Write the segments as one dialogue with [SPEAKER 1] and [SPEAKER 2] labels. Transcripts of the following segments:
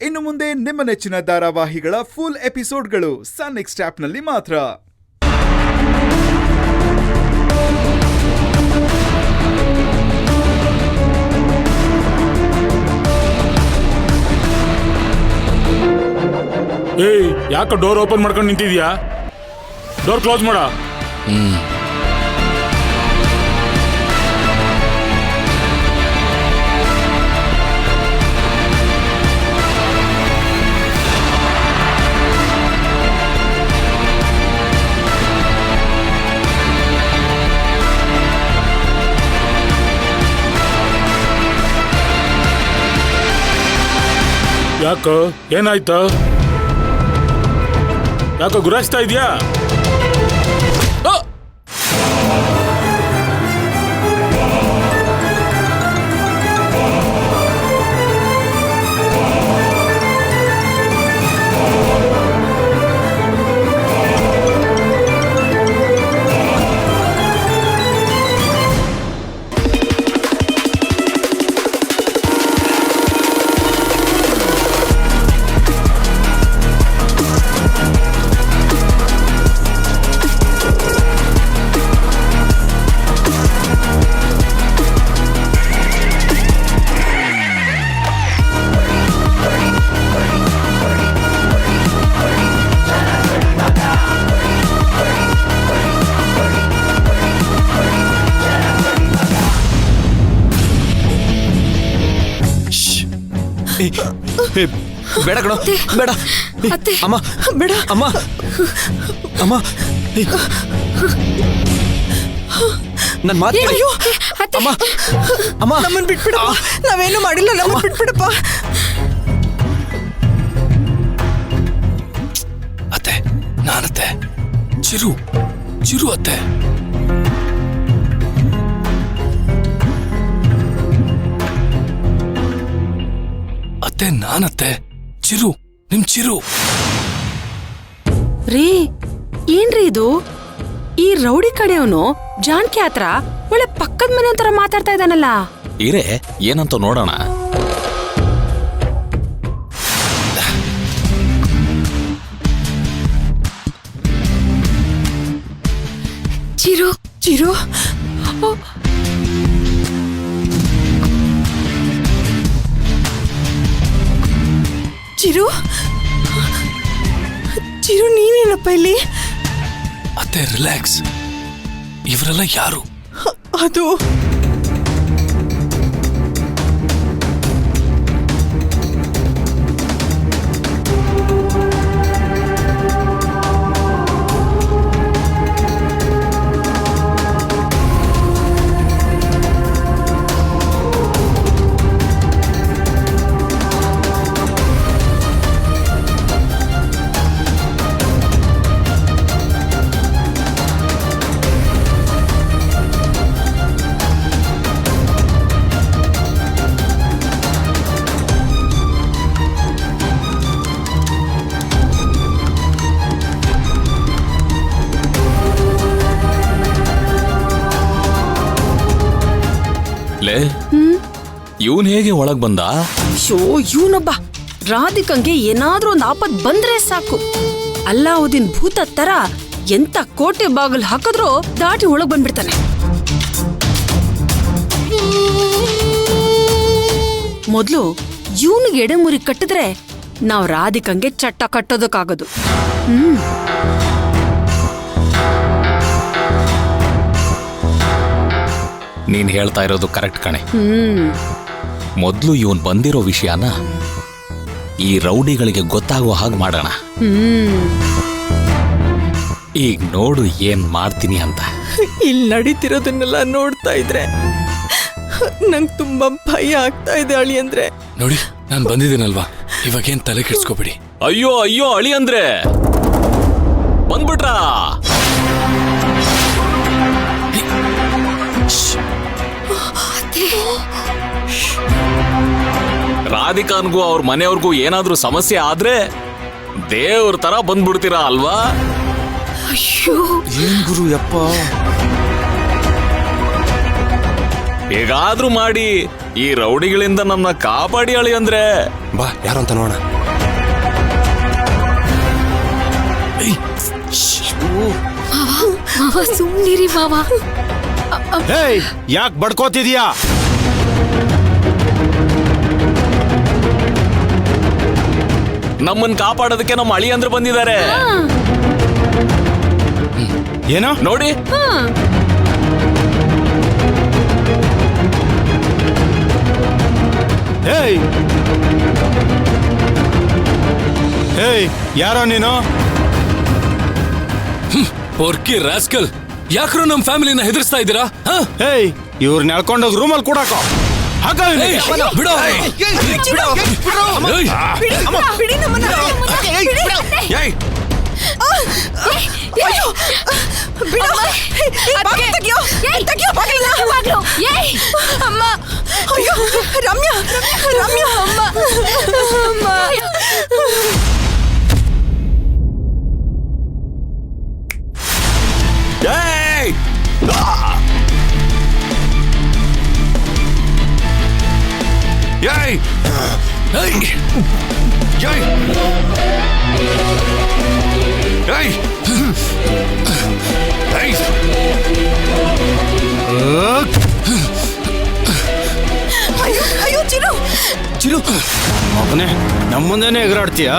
[SPEAKER 1] ಇನ್ನು ಮುಂದೆ ನಿಮ್ಮ ನೆಚ್ಚಿನ ಧಾರಾವಾಹಿಗಳ ಫುಲ್ ಎಪಿಸೋಡ್ಗಳು ಸನ್ ನೆಕ್ಸ್ಟ್ ಆಪ್ನಲ್ಲಿ ಮಾತ್ರ.
[SPEAKER 2] ಏಯ್, ಯಾಕೆ ಡೋರ್ ಓಪನ್ ಮಾಡ್ಕೊಂಡು ನಿಂತಿದ್ಯಾ? ಡೋರ್ ಕ್ಲೋಸ್ ಮಾಡ. ಯಾಕೋ ಏನಾಯ್ತು? ಯಾಕೋ ಗುರಾಯಿಸ್ತಾ ಇದೆಯಾ?
[SPEAKER 3] ಬೇಡ ಕಣೋ, ಬೇಡ ಅಮ್ಮ, ಬೇಡ ಅಮ್ಮ, ಅಮ್ಮ ನನ್ ಮಾತು ಅಮ್ಮ, ಅಮ್ಮ
[SPEAKER 4] ನಮ್ಮನ್ ಬಿಟ್ಬಿಡ, ನಾವೇನು ಮಾಡಿಲ್ಲ, ನಮ್ಮನ್ ಬಿಟ್ಬಿಡಪ್ಪ.
[SPEAKER 3] ಅತ್ತೆ, ನಾನತ್ತೆ, ಚಿರು ಚಿರು ಅತ್ತೆ. ಅತ್ತೆ ನಾನತ್ತೆ, ಚಿರು, ನಿಮ್ ಚಿರು.
[SPEAKER 5] ರೀ, ಏನ್ರಿ ಇದು? ಈ ರೌಡಿ ಕಡೆಯವನು ಜಾನ್ಕಿ ಹತ್ರ ಒಳ್ಳೆ ಪಕ್ಕದ ಮನೆ ಒಂಥರ ಮಾತಾಡ್ತಾ ಇದ್ದಾನಲ್ಲ.
[SPEAKER 3] ಇರೇ ಏನಂತ ನೋಡೋಣ.
[SPEAKER 5] ಚಿರು
[SPEAKER 4] ಚಿರು, ಚಿರು, ಚಿರು ನೀನೇನಪ್ಪ ಇಲ್ಲಿ?
[SPEAKER 3] ಅತ್ತೆ ರಿಲ್ಯಾಕ್ಸ್, ಇವರೆಲ್ಲ ಯಾರು?
[SPEAKER 4] ಅದು
[SPEAKER 3] ಇವನ್ ಹೇಗೆ ಒಳಗ್ ಬಂದ?
[SPEAKER 5] ಶೋ, ಇವನೊಬ್ಬ ರಾಧಿಕಂಗೆ ಏನಾದ್ರೂ ಒಂದು ಆಪತ್ ಬಂದ್ರೆ ಸಾಕು, ಅಲ್ಲಾವುದ್ದೀನ್ ಭೂತ ತರ ಎಂತ ಕೋಟೆ ಬಾಗಿಲು ಹಾಕಿದ್ರೂ ದಾಟಿ ಒಳಗ್ ಬಂದ್ಬಿಡ್ತಾನೆ. ಮೊದ್ಲು ಇವನಿಗೆ ಎಡೆಮುರಿ ಕಟ್ಟಿದ್ರೆ ನಾವ್ ರಾಧಿಕಂಗೆ ಚಟ್ಟ ಕಟ್ಟೋದಕ್ಕಾಗದು.
[SPEAKER 3] ನೀನ್ ಹೇಳ್ತಾ ಇರೋದು ಕರೆಕ್ಟ್ ಕಣೆ. ಮೊದ್ಲು ಇವನ್ ಬಂದಿರೋ ವಿಷಯನ ಈ ರೌಡಿಗಳಿಗೆ ಗೊತ್ತಾಗೋ ಹಾಗೆ ಮಾಡೋಣ. ಈಗ ನೋಡು ಏನ್ ಮಾಡ್ತೀನಿ ಅಂತ.
[SPEAKER 4] ಇಲ್ಲಿ ನಡೀತಿರೋದನ್ನೆಲ್ಲ ನೋಡ್ತಾ ಇದ್ರೆ ನಂಗೆ ತುಂಬಾ ಭಯ ಆಗ್ತಾ ಇದೆ ಅಳಿ. ಅಂದ್ರೆ
[SPEAKER 3] ನೋಡಿ, ನಾನ್ ಬಂದಿದ್ದೀನಲ್ವಾ, ಇವಾಗೇನ್ ತಲೆ ಕೆಡ್ಸ್ಕೊಬಿಡಿ. ಅಯ್ಯೋ ಅಯ್ಯೋ ಅಳಿ ಅಂದ್ರೆ ಬಂದ್ಬಿಟ್ರಾ? ರಾಧಿಕಾನ್ಗೂ ಅವ್ರ ಮನೆಯವ್ರಿಗೂ ಏನಾದ್ರೂ ಸಮಸ್ಯೆ ಆದ್ರೆ ದೇವ್ರ ತರ ಬಂದ್ಬಿಡ್ತೀರಾ ಅಲ್ವಾ?
[SPEAKER 5] ಅಯ್ಯೋ,
[SPEAKER 3] ಏನ್ ಗುರು ಯಪ್ಪ. ಹೇಗಾದ್ರೂ ಮಾಡಿ ಈ ರೌಡಿಗಳಿಂದ ನಮ್ಮನ್ನ ಕಾಪಾಡಿ ಅಳಿ ಅಂದ್ರೆ.
[SPEAKER 6] ಬಾ ಯಾರು ಅಂತ ನೋಡೋಣ.
[SPEAKER 7] ಮಾವ ಸುಮ್ನಿರಿ ಮಾವ.
[SPEAKER 6] ಹೇಯ್ ಯಾಕೆ ಬಡ್ಕೋತಿದ್ಯಾ?
[SPEAKER 3] ನಮ್ಮನ್ನ ಕಾಪಾಡೋದಕ್ಕೆ ನಮ್ಮ ಅಳಿ ಅಂದ್ರೆ ಬಂದಿದ್ದಾರೆ
[SPEAKER 6] ಏನೋ
[SPEAKER 3] ನೋಡಿ.
[SPEAKER 6] ಹೇಯ್ ಹೇಯ್ ಯಾರೋ ನೀನು?
[SPEAKER 8] ಪೊರ್ಕಿ ರಾಸ್ಕಲ್, ಯಾಕ್ರೋ ನಮ್ ಫ್ಯಾಮಿಲಿನ ಹೆದರ್ಸ್ತಾ ಇದ್ದೀರಾ?
[SPEAKER 6] ಹೇಯ್ ಇವ್ರನ್ನ ಎಳ್ಕೊಂಡೋಗಿ ರೂಮಲ್ಲಿ ಕೂಡಾಕೋ. ಹಾಕ
[SPEAKER 8] ಬಿಡೋ.
[SPEAKER 3] ಏಯ್, ಏಯ್! ಏಯ್! ಏಯ್! ಏಯ್! ಏಯ್! ಏಯ್!
[SPEAKER 6] ಚಿರು ಮಗನೇ ನಮ್ಮ ಮುಂದೆನೆ ಎಗರಾಡ್ತೀಯಾ?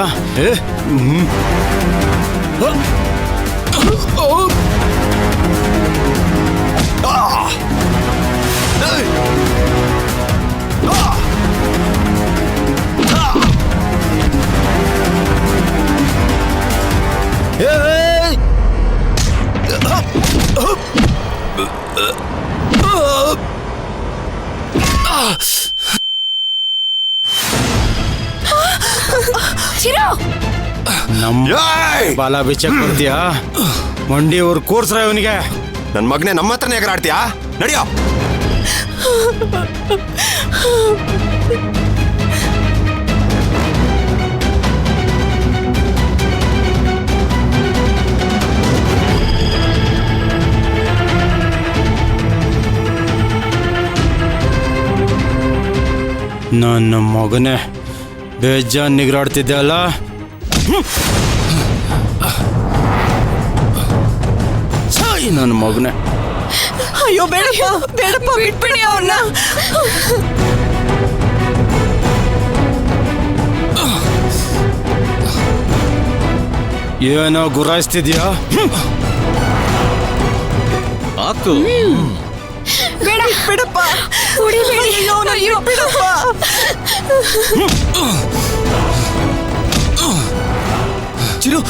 [SPEAKER 6] ನಮ್ಮ ಬಾಲ ಬಿಚ್ಚಕ್ ಬರ್ತೀಯಾ? ಮಂಡಿ ಅವ್ರು ಕೂರ್ಸ್ರ ಇವನಿಗೆ.
[SPEAKER 9] ನನ್ನ ಮಗನೇ ನಮ್ಮ ಹತ್ರನೇ ಎಗರಾಡ್ತೀಯಾ? ನಡಿಯೋ.
[SPEAKER 6] ನನ್ನ ಮಗನೇ ಬೇಜಾನ್ ನಿಗ್ರಾಡ್ತಿದ್ದೆ ಅಲ್ಲ? ನನ್ನ ಮಗನೇ.
[SPEAKER 4] ಅಯ್ಯೋ ಬೇಡಪ್ಪ ಬೇಡಪ್ಪ, ಬಿಟ್ಬಿಡಿ ಅವ್ರನ್ನ.
[SPEAKER 6] ಏನೋ ಗುರಾಯಿಸ್ತಿದ್ಯಾ?
[SPEAKER 3] ಹಾಕು.
[SPEAKER 4] ಬೇಡ ಬಿಡಪ್ಪ, ಬಿಡಪ್ಪ.
[SPEAKER 8] ಚಿರು